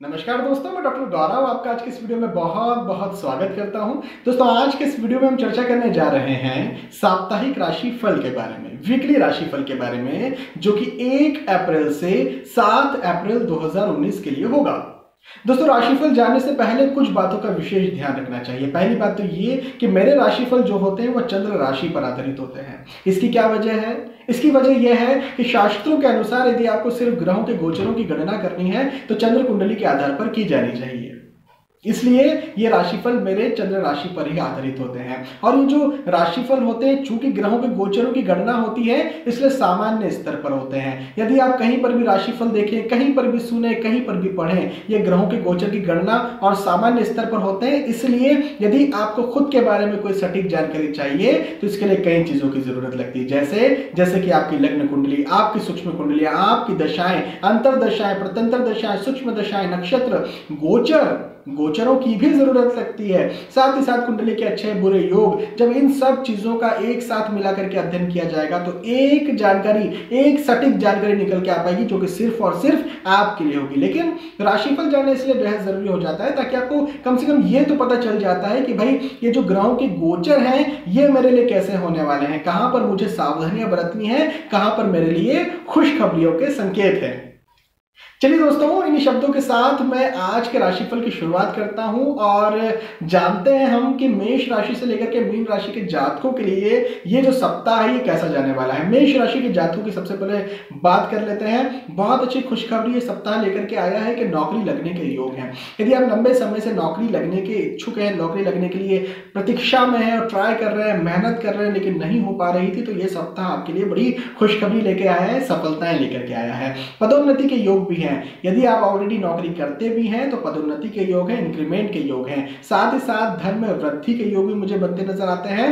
नमस्कार दोस्तों, मैं डॉक्टर गौरव आपका आज के इस वीडियो में बहुत बहुत स्वागत करता हूं। दोस्तों, आज के इस वीडियो में हम चर्चा करने जा रहे हैं साप्ताहिक राशिफल के बारे में, वीकली राशिफल के बारे में, जो कि 1 अप्रैल से 7 अप्रैल 2019 के लिए होगा। दोस्तों, राशिफल जानने से पहले कुछ बातों का विशेष ध्यान रखना चाहिए। पहली बात तो ये कि मेरे राशिफल जो होते हैं वो चंद्र राशि पर आधारित होते हैं। इसकी क्या वजह है? इसकी वजह यह है कि शास्त्रों के अनुसार यदि आपको सिर्फ ग्रहों के गोचरों की गणना करनी है तो चंद्र कुंडली के आधार पर की जानी चाहिए। इसलिए ये राशिफल मेरे चंद्र राशि पर ही आधारित होते हैं। और ये जो राशिफल होते हैं, चूंकि ग्रहों के गोचरों की गणना होती है, इसलिए सामान्य स्तर पर होते हैं। यदि आप कहीं पर भी राशिफल देखें, कहीं पर भी सुने, कहीं पर भी पढ़ें, ये ग्रहों के गोचर की गणना और सामान्य स्तर पर होते हैं। इसलिए यदि आपको खुद के बारे में कोई सटीक जानकारी चाहिए तो इसके लिए कई चीजों की जरूरत लगती है, जैसे कि आपकी लग्न कुंडली, आपकी सूक्ष्म कुंडलियां, आपकी दशाएं, अंतरदशाएं, प्रत्यंतर दशाएं, सूक्ष्म दशाएं, नक्षत्र, गोचरों की भी जरूरत लगती है। साथ ही साथ कुंडली के अच्छे बुरे योग, जब इन सब चीजों का एक साथ मिलाकर के अध्ययन किया जाएगा तो एक सटीक जानकारी निकल के आ पाएगी, जो कि सिर्फ और सिर्फ आपके लिए होगी। लेकिन राशिफल जानना इसलिए बेहद जरूरी हो जाता है ताकि आपको कम से कम ये तो पता चल जाता है कि भाई ये जो ग्रहों के गोचर हैं ये मेरे लिए कैसे होने वाले हैं, कहां पर मुझे सावधानियां बरतनी है, कहां पर मेरे लिए खुशखबरियों के संकेत हैं। चलिए दोस्तों, इन शब्दों के साथ मैं आज के राशिफल की शुरुआत करता हूं और जानते हैं हम कि मेष राशि से लेकर के मीन राशि के जातकों के लिए ये जो सप्ताह है ये कैसा जाने वाला है। मेष राशि के जातकों की सबसे पहले बात कर लेते हैं। बहुत अच्छी खुशखबरी ये सप्ताह लेकर के आया है कि नौकरी लगने के योग हैं। यदि आप लंबे समय से नौकरी लगने के इच्छुक हैं, नौकरी लगने के लिए प्रतीक्षा में है और ट्राई कर रहे हैं, मेहनत कर रहे हैं, लेकिन नहीं हो पा रही थी, तो ये सप्ताह आपके लिए बड़ी खुशखबरी लेके आया है, सफलताएं लेकर के आया है। पदोन्नति के योग भी हैं। यदि आप ऑलरेडी नौकरी करते भी हैं तो पदोन्नति के योग हैं, इंक्रीमेंट के योग हैं। साथ ही साथ धन में वृद्धि के योग भी मुझे बनते नजर आते हैं।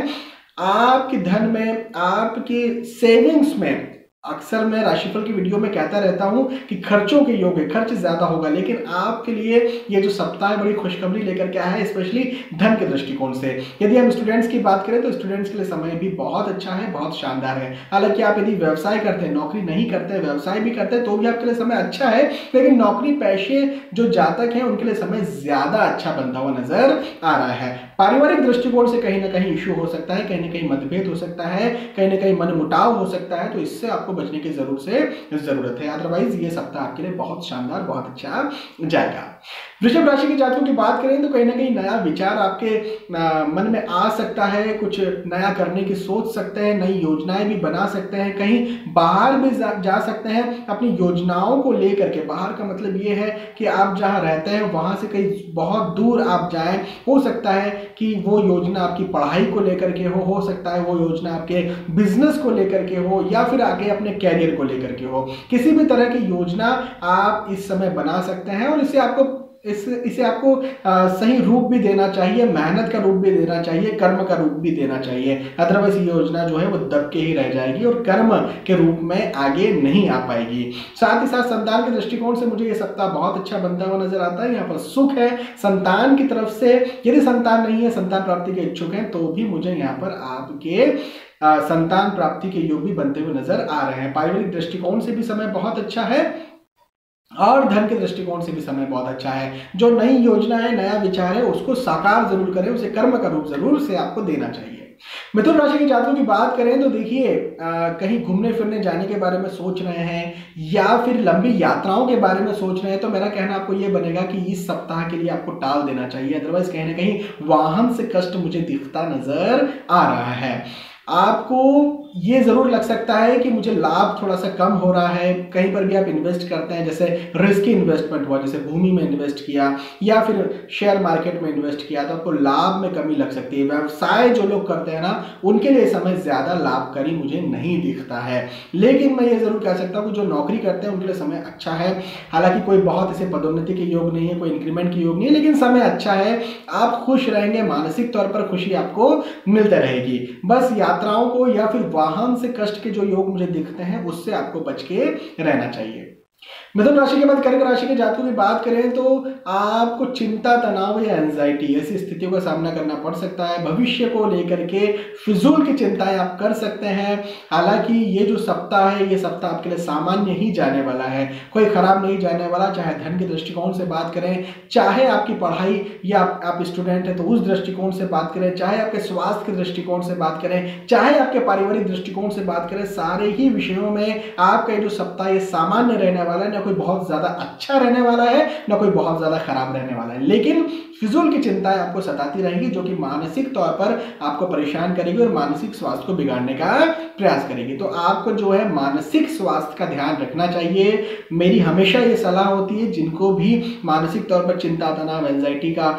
आपके धन में, आपके सेविंग्स में, अक्सर मैं राशिफल की वीडियो में कहता रहता हूं कि खर्चों के योग है, खर्च ज्यादा होगा, लेकिन आपके लिए ये जो सप्ताह बड़ी खुशखबरी लेकर के आया है, स्पेशली धन के दृष्टिकोण से। यदि हम स्टूडेंट्स की बात करें तो स्टूडेंट्स के लिए समय भी बहुत अच्छा है, बहुत शानदार है। हालांकि आप यदि व्यवसाय करते हैं, नौकरी नहीं करते हैं, व्यवसाय भी करते हैं, तो भी आपके लिए समय अच्छा है, लेकिन नौकरी पेशे जो जातक हैं उनके लिए समय ज्यादा अच्छा बनता हुआ नजर आ रहा है। पारिवारिक दृष्टिकोण से कहीं ना कहीं इश्यू हो सकता है, कहीं ना कहीं मतभेद हो सकता है, कहीं ना कहीं मनमुटाव हो सकता है, तो इससे आपको बचने की जरूरत है। अदरवाइज ये सप्ताह आपके लिए बहुत शानदार, बहुत अच्छा जाएगा। वृषभ राशि के जातकों की बात करें तो कहीं ना कहीं नया विचार आपके मन में आ सकता है, कुछ नया करने की सोच सकते हैं, नई योजनाएं भी बना सकते हैं, कहीं बाहर भी जा सकते हैं अपनी योजनाओं को लेकर के। बाहर का मतलब ये है कि आप जहां रहते हैं वहां से कहीं बहुत दूर आप जाएं। हो सकता है कि वो योजना आपकी पढ़ाई को लेकर के हो सकता है वो योजना आपके बिजनेस को लेकर के हो, या फिर आगे अपने कैरियर को लेकर के हो। किसी भी तरह की योजना आप इस समय बना सकते हैं और इसे आपको सही रूप भी देना चाहिए, मेहनत का रूप भी देना चाहिए, कर्म का रूप भी देना चाहिए। अदरवाइज ये योजना जो है वो दब के ही रह जाएगी और कर्म के रूप में आगे नहीं आ पाएगी। साथ ही साथ संतान के दृष्टिकोण से मुझे ये सप्ताह बहुत अच्छा बनता हुआ नजर आता है। यहाँ पर सुख है संतान की तरफ से। यदि संतान नहीं है, संतान प्राप्ति के इच्छुक हैं, तो भी मुझे यहाँ पर आपके संतान प्राप्ति के योग भी बनते हुए नजर आ रहे हैं। पारिवारिक दृष्टिकोण से भी समय बहुत अच्छा है और धन के दृष्टिकोण से भी समय बहुत अच्छा है। जो नई योजना है, नया विचार है, उसको साकार जरूर करें, उसे कर्म का रूप जरूर से आपको देना चाहिए। मिथुन राशि के जातकों की बात करें तो देखिए, कहीं घूमने फिरने जाने के बारे में सोच रहे हैं या फिर लंबी यात्राओं के बारे में सोच रहे हैं, तो मेरा कहना आपको ये बनेगा कि इस सप्ताह के लिए आपको टाल देना चाहिए। अदरवाइज कहीं ना कहीं वाहन से कष्ट मुझे दिखता नजर आ रहा है। आपको ये जरूर लग सकता है कि मुझे लाभ थोड़ा सा कम हो रहा है। कहीं पर भी आप इन्वेस्ट करते हैं, जैसे रिस्की इन्वेस्टमेंट हुआ, जैसे भूमि में इन्वेस्ट किया या फिर शेयर मार्केट में इन्वेस्ट किया, तो आपको लाभ में कमी लग सकती है। व्यवसाय जो लोग करते हैं ना, उनके लिए समय ज्यादा लाभकारी मुझे नहीं दिखता है। लेकिन मैं ये जरूर कह सकता हूँ कि जो नौकरी करते हैं उनके लिए समय अच्छा है। हालांकि कोई बहुत इसे पदोन्नति के योग नहीं है, कोई इंक्रीमेंट के योग नहीं है, लेकिन समय अच्छा है। आप खुश रहेंगे, मानसिक तौर पर खुशी आपको मिलती रहेगी। बस यात्राओं को या फिर वाहन से कष्ट के जो योग मुझे दिखते हैं उससे आपको बच के रहना चाहिए। मिथुन राशि के बाद कर्क राशि के जातकों की बात करें तो आपको चिंता, तनाव या एंजाइटी ऐसी स्थितियों का सामना करना पड़ सकता है। भविष्य को लेकर के फिजूल की चिंताएं आप कर सकते हैं। हालांकि ये जो सप्ताह है, ये सप्ताह आपके लिए सामान्य ही जाने वाला है, कोई खराब नहीं जाने वाला। चाहे धन के दृष्टिकोण से बात करें, चाहे आपकी पढ़ाई या आप स्टूडेंट हैं तो उस दृष्टिकोण से बात करें, चाहे आपके स्वास्थ्य के दृष्टिकोण से बात करें, चाहे आपके पारिवारिक दृष्टिकोण से बात करें, सारे ही विषयों में आपका जो सप्ताह ये सामान्य रहने वाला है। ना कोई बहुत ज्यादा अच्छा रहने वाला है, ना कोई बहुत ज्यादा खराब रहने वाला है, लेकिन फिजूल की चिंताएं आपको सताती रहेंगी, जो कि मानसिक तौर पर आपको परेशान करेगी और मानसिक स्वास्थ्य को बिगाड़ने का प्रयास करेगी। तो आपको जो है मानसिक स्वास्थ्य का ध्यान रखना चाहिए। मेरी हमेशा ये सलाह होती है, जिनको भी मानसिक तौर पर चिंता, तनाव, एंजाइटी का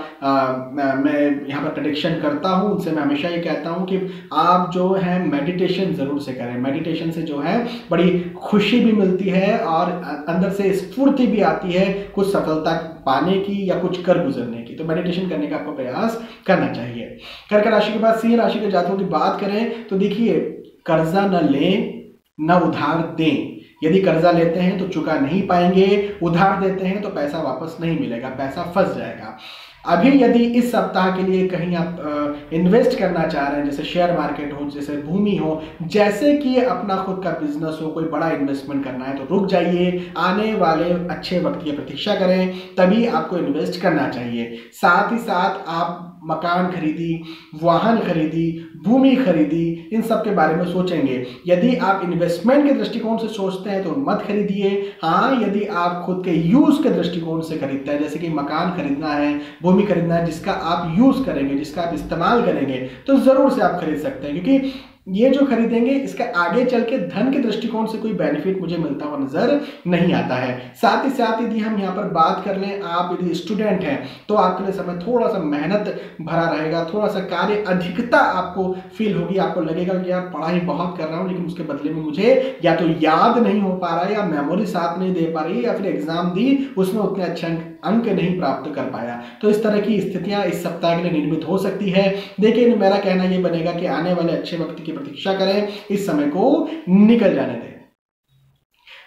मैं यहाँ पर प्रेडिक्शन करता हूँ, उनसे मैं हमेशा ये कहता हूँ कि आप जो है मेडिटेशन जरूर से करें। मेडिटेशन से जो है बड़ी खुशी भी मिलती है और अंदर से स्फूर्ति भी आती है कुछ सफलता पाने की या कुछ कर गुजरने की। तो मेडिटेशन करने का आपको प्रयास करना चाहिए। कर्क राशि के बाद सिंह राशि के जातकों की बात करें तो देखिए, कर्जा न लें न उधार दें। यदि कर्जा लेते हैं तो चुका नहीं पाएंगे, उधार देते हैं तो पैसा वापस नहीं मिलेगा, पैसा फंस जाएगा। अभी यदि इस सप्ताह के लिए कहीं आप इन्वेस्ट करना चाह रहे हैं, जैसे शेयर मार्केट हो, जैसे भूमि हो, जैसे कि अपना खुद का बिजनेस हो, कोई बड़ा इन्वेस्टमेंट करना है, तो रुक जाइए, आने वाले अच्छे वक्त की प्रतीक्षा करें, तभी आपको इन्वेस्ट करना चाहिए। साथ ही साथ आप मकान खरीदी, वाहन खरीदी, भूमि खरीदी, इन सब के बारे में सोचेंगे। यदि आप इन्वेस्टमेंट के दृष्टिकोण से सोचते हैं तो मत खरीदिए। हाँ, यदि आप खुद के यूज के दृष्टिकोण से खरीदते हैं, जैसे कि मकान खरीदना है, भूमि खरीदना है, जिसका आप यूज करेंगे, जिसका आप इस्तेमाल करेंगे, तो जरूर से आप खरीद सकते हैं, क्योंकि ये जो खरीदेंगे इसका आगे चल के धन के दृष्टिकोण से कोई बेनिफिट मुझे मिलता हुआ नजर नहीं आता है। साथ ही साथ यदि हम यहाँ पर बात कर लें, आप यदि स्टूडेंट हैं तो आपके लिए समय थोड़ा सा मेहनत भरा रहेगा, थोड़ा सा कार्य अधिकता आपको फील होगी। आपको लगेगा कि यार पढ़ाई बहुत कर रहा हूँ, लेकिन उसके बदले में मुझे या तो याद नहीं हो पा रहा है, या मेमोरी साथ नहीं दे पा रही है, या फिर एग्जाम दी उसमें उतने अच्छे अंक नहीं प्राप्त कर पाया। तो इस तरह की स्थितियां इस सप्ताह के लिए निर्मित हो सकती है। देखिए, मेरा कहना यह बनेगा कि आने वाले अच्छे वक्त की प्रतीक्षा करें, इस समय को निकल जाने दें।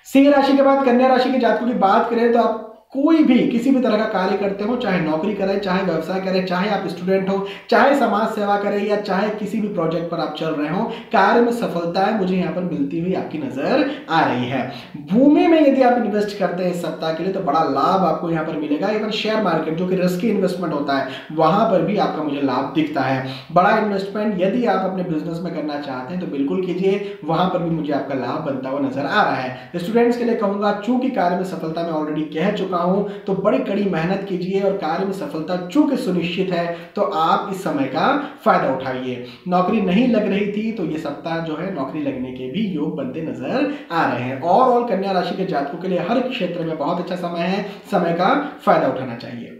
सिंह राशि के बाद कन्या राशि के जातकों की बात करें तो आप कोई भी किसी भी तरह का कार्य करते हो, चाहे नौकरी करें, चाहे व्यवसाय करें, चाहे आप स्टूडेंट हो, चाहे समाज सेवा करें, या चाहे किसी भी प्रोजेक्ट पर आप चल रहे हो, कार्य में सफलताएं मुझे यहाँ पर मिलती हुई आपकी नजर आ रही है। भूमि में यदि आप इन्वेस्ट करते हैं इस सप्ताह के लिए तो बड़ा लाभ आपको यहाँ पर मिलेगा। इवन शेयर मार्केट जो कि रिस्की इन्वेस्टमेंट होता है, वहां पर भी आपका मुझे लाभ दिखता है। बड़ा इन्वेस्टमेंट यदि आप अपने बिजनेस में करना चाहते हैं तो बिल्कुल कीजिए, वहां पर भी मुझे आपका लाभ बनता हुआ नजर आ रहा है। स्टूडेंट्स के लिए कहूंगा, चूंकि कार्य में सफलता मैं ऑलरेडी कह चुका हूं, तो बड़ी कड़ी मेहनत कीजिए और कार्य में सफलता चूंकि सुनिश्चित है तो आप इस समय का फायदा उठाइए। नौकरी नहीं लग रही थी तो ये सप्ताह जो है नौकरी लगने के भी योग बनते नजर आ रहे हैं। ओवरऑल कन्या राशि के जातकों के लिए हर क्षेत्र में बहुत अच्छा समय है, समय का फायदा उठाना चाहिए।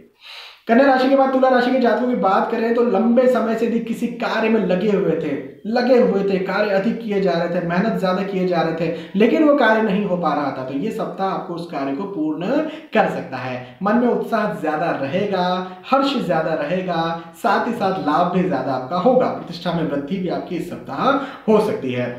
कन्या राशि के बाद तुला राशि के जातकों की बात करें तो लंबे समय से यदि किसी कार्य में लगे हुए थे, कार्य अधिक किए जा रहे थे, मेहनत ज्यादा किए जा रहे थे, लेकिन वो कार्य नहीं हो पा रहा था, तो ये सप्ताह आपको उस कार्य को पूर्ण कर सकता है। मन में उत्साह ज्यादा रहेगा, हर्ष ज्यादा रहेगा, साथ ही साथ लाभ भी ज्यादा आपका होगा। प्रतिष्ठा में वृद्धि भी आपकी इस सप्ताह हो सकती है।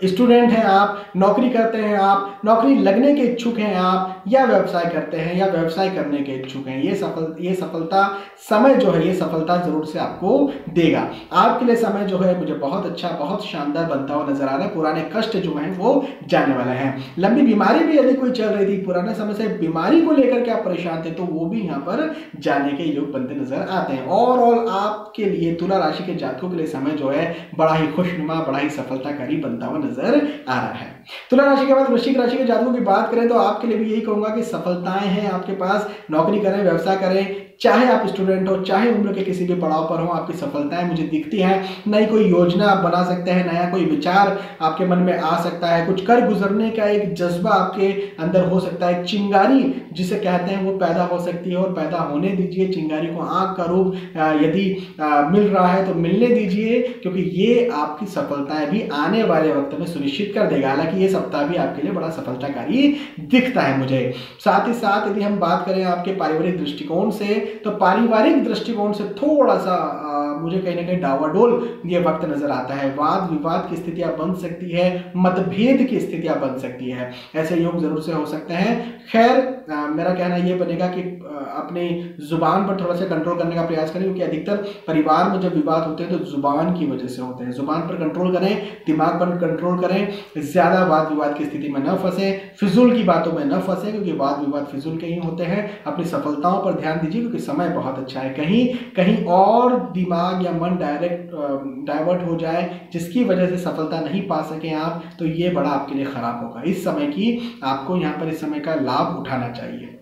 स्टूडेंट हैं आप, नौकरी करते हैं आप, नौकरी लगने के इच्छुक हैं आप, या व्यवसाय करते हैं या व्यवसाय करने के इच्छुक हैं, ये सफलता समय जो है ये सफलता जरूर से आपको देगा। आपके लिए समय जो है मुझे बहुत अच्छा, बहुत शानदार बनता हुआ नजर आ रहा है। पुराने कष्ट जो हैं वो जाने वाले हैं। लंबी बीमारी भी यदि कोई चल रही थी, पुराने समय से बीमारी को लेकर के आप परेशान थे, तो वो भी यहाँ पर जाने के योग बनते नजर आते हैं। ओवरऑल आपके लिए तुला राशि के जातकों के लिए समय जो है बड़ा ही खुशनुमा, बड़ा ही सफलताकारी बनता हुआ नजर आ रहा है। तुला राशि के बाद वृश्चिक राशि के जातकों की बात करें तो आपके लिए भी यही कहूंगा कि सफलताएं हैं आपके पास। नौकरी करें, व्यवसाय करें, चाहे आप स्टूडेंट हो, चाहे उम्र के किसी भी पड़ाव पर हो, आपकी सफलताएं मुझे दिखती हैं। नई कोई योजना आप बना सकते हैं, नया कोई विचार आपके मन में आ सकता है, कुछ कर गुजरने का एक जज्बा आपके अंदर हो सकता है, चिंगारी जिसे कहते हैं वो पैदा हो सकती है, और पैदा होने दीजिए। चिंगारी को आग का रूप यदि मिल रहा है तो मिलने दीजिए, क्योंकि ये आपकी सफलताएं भी आने वाले वक्त में सुनिश्चित कर देगा। हालांकि ये सप्ताह भी आपके लिए बड़ा सफलताकारी दिखता है मुझे। साथ ही साथ यदि हम बात करें आपके पारिवारिक दृष्टिकोण से, तो पारिवारिक दृष्टिकोण से थोड़ा सा मुझे कहीं ना कहीं डावाडोल ये वक्त नजर आता है। वाद विवाद की स्थितियां बन सकती है, मतभेद की स्थितियां बन सकती है, ऐसे योग जरूर से हो सकते हैं। खैर मेरा कहना यह बनेगा कि अपनी जुबान पर थोड़ा सा कंट्रोल करने का प्रयास करें, क्योंकि अधिकतर परिवार में जब विवाद होते हैं तो जुबान की वजह से होते हैं। जुबान पर कंट्रोल करें, दिमाग पर कंट्रोल करें, ज्यादा वाद विवाद की स्थिति में न फंसे, फिजूल की बातों में न फंसे, क्योंकि वाद विवाद फिजूल के ही होते हैं। अपनी सफलताओं पर ध्यान दीजिए, क्योंकि समय बहुत अच्छा है। कहीं कहीं और दिमाग या मन डाइवर्ट हो जाए जिसकी वजह से सफलता नहीं पा सके आप, तो ये बड़ा आपके लिए खराब होगा। इस समय की आपको यहाँ पर इस समय का लाभ उठाना चाहिए।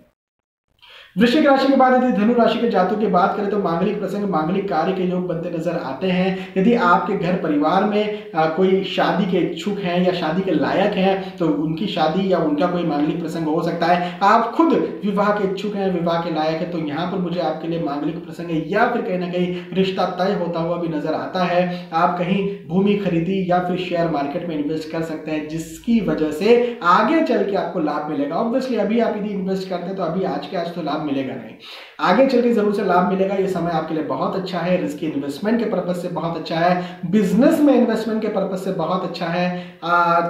वृश्चिक राशि के बाद यदि धनु राशि के जातकों की बात करें तो मांगलिक प्रसंग, मांगलिक कार्य के योग बनते नजर आते हैं। यदि आपके घर परिवार में कोई शादी के इच्छुक हैं या शादी के लायक हैं तो उनकी शादी या उनका कोई मांगलिक प्रसंग हो सकता है। आप खुद विवाह के इच्छुक हैं, विवाह के लायक है, तो यहाँ पर मुझे आपके लिए मांगलिक प्रसंग है या फिर कहीं ना कहीं रिश्ता तय होता हुआ भी नजर आता है। आप कहीं भूमि खरीदी या फिर शेयर मार्केट में इन्वेस्ट कर सकते हैं, जिसकी वजह से आगे चल के आपको लाभ मिलेगा। ऑब्वियसली अभी आप यदि इन्वेस्ट करते हैं तो अभी आज के आज तो लाभ मिलेगा नहीं, आगे चल के जरूर से लाभ मिलेगा। ये समय आपके लिए बहुत अच्छा है, रिस्क इन्वेस्टमेंट के पर्पज से बहुत अच्छा है, बिजनेस में इन्वेस्टमेंट के पर्पज से बहुत अच्छा है।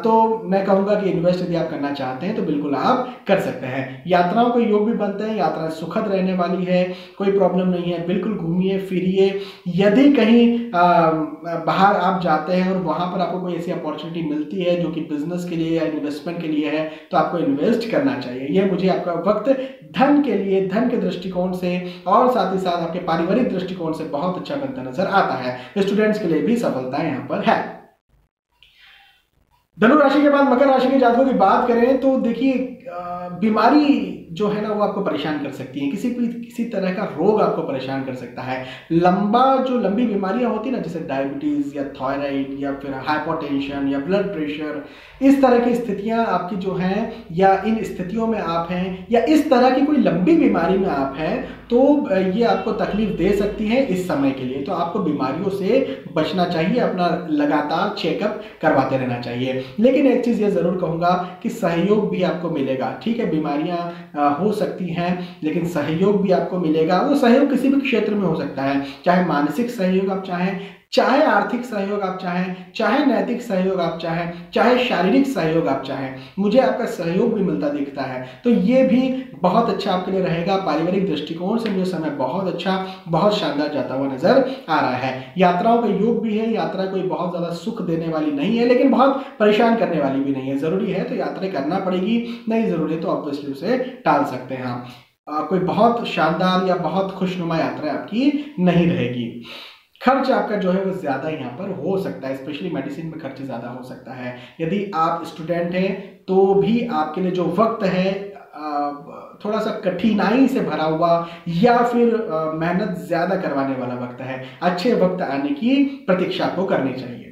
तो मैं कहूंगा कि इन्वेस्ट यदि आप करना चाहते हैं तो बिल्कुल आप कर सकते हैं। यात्राओं के योग भी बनते हैं, यात्रा सुखद रहने वाली है, कोई प्रॉब्लम नहीं है। बिल्कुल घूमिए फिरिए। यदि कहीं बाहर आप जाते हैं और वहां पर आपको कोई ऐसी अपॉर्चुनिटी मिलती है जो कि बिजनेस के लिए या इन्वेस्टमेंट के लिए है, तो आपको इन्वेस्ट करना चाहिए। यह मुझे आपका वक्त धन के लिए, धन के दृष्टिकोण से और साथ ही साथ आपके पारिवारिक दृष्टिकोण से बहुत अच्छा बनता नजर आता है। स्टूडेंट्स के लिए भी सफलता यहां पर है। धनु राशि के बाद मकर राशि के जातकों की बात करें तो देखिए बीमारी जो है ना वो आपको परेशान कर सकती है। किसी तरह का रोग आपको परेशान कर सकता है। लंबी बीमारियां होती है ना, जैसे डायबिटीज या थायराइड या फिर हाइपोटेंशन या ब्लड प्रेशर, इस तरह की स्थितियां आपकी जो हैं, या इन स्थितियों में आप हैं, या इस तरह की कोई लंबी बीमारी में आप हैं, तो ये आपको तकलीफ दे सकती है इस समय के लिए। तो आपको बीमारियों से बचना चाहिए, अपना लगातार चेकअप करवाते रहना चाहिए। लेकिन एक चीज ये जरूर कहूंगा कि सहयोग भी आपको मिलेगा। ठीक है, बीमारियां हो सकती हैं लेकिन सहयोग भी आपको मिलेगा। वो सहयोग किसी भी क्षेत्र में हो सकता है, चाहे मानसिक सहयोग आप चाहें, चाहे आर्थिक सहयोग आप चाहें, चाहे नैतिक सहयोग आप चाहें, चाहे शारीरिक सहयोग आप चाहें, मुझे आपका सहयोग भी मिलता दिखता है। तो ये भी बहुत अच्छा आपके लिए रहेगा। पारिवारिक दृष्टिकोण से मुझे समय बहुत अच्छा, बहुत शानदार जाता हुआ नजर आ रहा है। यात्राओं का योग भी है। यात्रा कोई बहुत ज्यादा सुख देने वाली नहीं है, लेकिन बहुत परेशान करने वाली भी नहीं है। जरूरी है तो यात्रा करना पड़ेगी, नहीं जरूरी तो ऑब्वियसली उसे टाल सकते हैं आप। कोई बहुत शानदार या बहुत खुशनुमा यात्रा आपकी नहीं रहेगी। खर्च आपका जो है वो ज्यादा यहाँ पर हो सकता है, स्पेशली मेडिसिन में खर्च ज्यादा हो सकता है। यदि आप स्टूडेंट हैं तो भी आपके लिए जो वक्त है थोड़ा सा कठिनाई से भरा हुआ या फिर मेहनत ज्यादा करवाने वाला वक्त है। अच्छे वक्त आने की प्रतीक्षा आपको करनी चाहिए।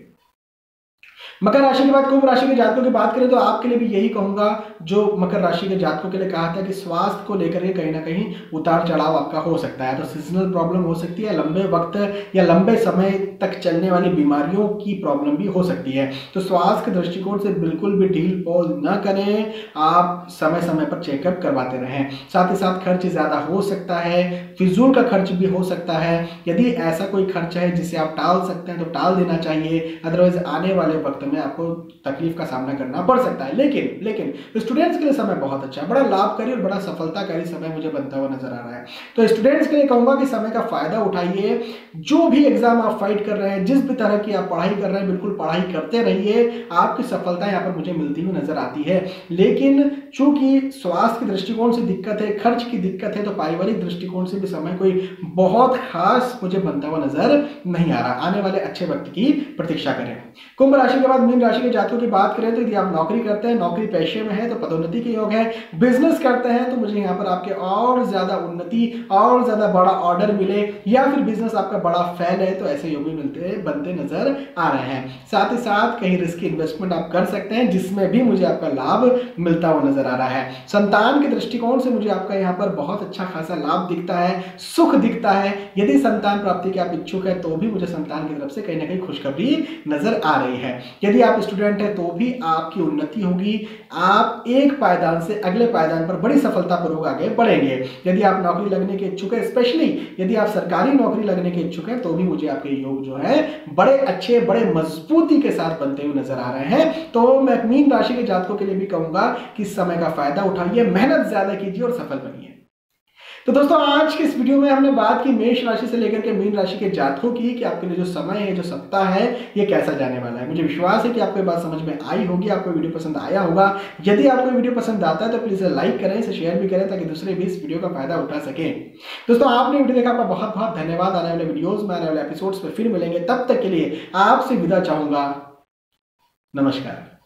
मकर राशि के बाद कुंभ राशि के जातकों की बात करें तो आपके लिए भी यही कहूंगा जो मकर राशि के जातकों के लिए कहा था कि स्वास्थ्य को लेकर के कहीं ना कहीं उतार चढ़ाव आपका हो सकता है। तो सीजनल प्रॉब्लम हो सकती है, लंबे वक्त या लंबे समय तक चलने वाली बीमारियों की प्रॉब्लम भी हो सकती है। तो स्वास्थ्य के दृष्टिकोण से बिल्कुल भी ढील पोल न करें, आप समय समय पर चेकअप करवाते रहें। साथ ही साथ खर्च ज्यादा हो सकता है, फिजूल का खर्च भी हो सकता है। यदि ऐसा कोई खर्च है जिसे आप टाल सकते हैं तो टाल देना चाहिए, अदरवाइज आने वाले वक्त में आपको तकलीफ का सामना करना पड़ सकता है। लेकिन स्टूडेंट्स के लिए समय बहुत अच्छा है, बड़ा लाभकारी और बड़ा सफलताकारी समय मुझे बनता हुआ नजर आ रहा है। तो स्टूडेंट्स के लिए कहूंगा कि समय का फायदा उठाइए। जो भी एग्जाम आप फाइट कर रहे हैं, जिस भी तरह की आप पढ़ाई कर रहे हैं, बिल्कुल पढ़ाई करते रहिए। आपकी सफलता यहाँ पर मुझे मिलती हुई नजर आती है। लेकिन चूंकि स्वास्थ्य के दृष्टिकोण से दिक्कत है, खर्च की दिक्कत है, तो पारिवारिक दृष्टिकोण से भी समय कोई बहुत खास मुझे बनता हुआ नजर नहीं आ रहा। आने वाले अच्छे वक्त की प्रतीक्षा करें। कुंभ राशि के बाद मीन राशि के जातकों की बात करें तो यदि आप नौकरी करते हैं, नौकरी पेशे में है तो पदोन्नति के योग है। बिजनेस करते हैं तो मुझे यहाँ पर आपके और ज्यादा उन्नति, और ज्यादा बड़ा ऑर्डर मिले, या फिर बिजनेस आपका बड़ा फैल है तो ऐसे योग भी बनते नजर आ रहे हैं। साथ ही साथ कहीं रिस्क इन्वेस्टमेंट आप कर सकते हैं जिसमें भी मुझे आपका लाभ मिलता हुआ नजर आ रहा है। संतान के दृष्टिकोण से मुझे आपका यहाँ पर बहुत अच्छा खासा लाभ दिखता है, सुख दिखता है। यदि संतान प्राप्ति के आप इच्छुक है तो भी मुझे संतान की तरफ से कहीं ना कहीं खुशखबरी नजर आ रही है। यदि आप स्टूडेंट हैं तो भी आपकी उन्नति होगी, आप एक पायदान से अगले पायदान पर बड़ी सफलतापूर्वक आगे बढ़ेंगे। यदि आप नौकरी लगने के इच्छुक हैं, स्पेशली यदि आप सरकारी नौकरी लगने के इच्छुक हैं, तो भी मुझे आपके योग जो है बड़े अच्छे, बड़े मजबूती के साथ बनते हुए नजर आ रहे हैं। तो मैं मीन राशि के जातकों के लिए भी कहूंगा कि समय का फायदा उठाइए, मेहनत ज्यादा कीजिए और सफल बनिए। तो दोस्तों आज के इस वीडियो में हमने बात की मेष राशि से लेकर के मीन राशि के जातकों की, कि आपके लिए जो समय है, जो सप्ताह है, ये कैसा जाने वाला है। मुझे विश्वास है कि आपको ये बात समझ में आई होगी, आपको वीडियो पसंद आया होगा। यदि आपको वीडियो पसंद आता है तो प्लीज लाइक करें, इसे शेयर भी करें, ताकि दूसरे भी इस वीडियो का फायदा उठा सके। दोस्तों आपने वीडियो देखा, आपका बहुत बहुत धन्यवाद। आने वाले वीडियोज में, आने वाले एपिसोड्स में फिर मिलेंगे, तब तक के लिए आपसे विदा चाहूंगा। नमस्कार।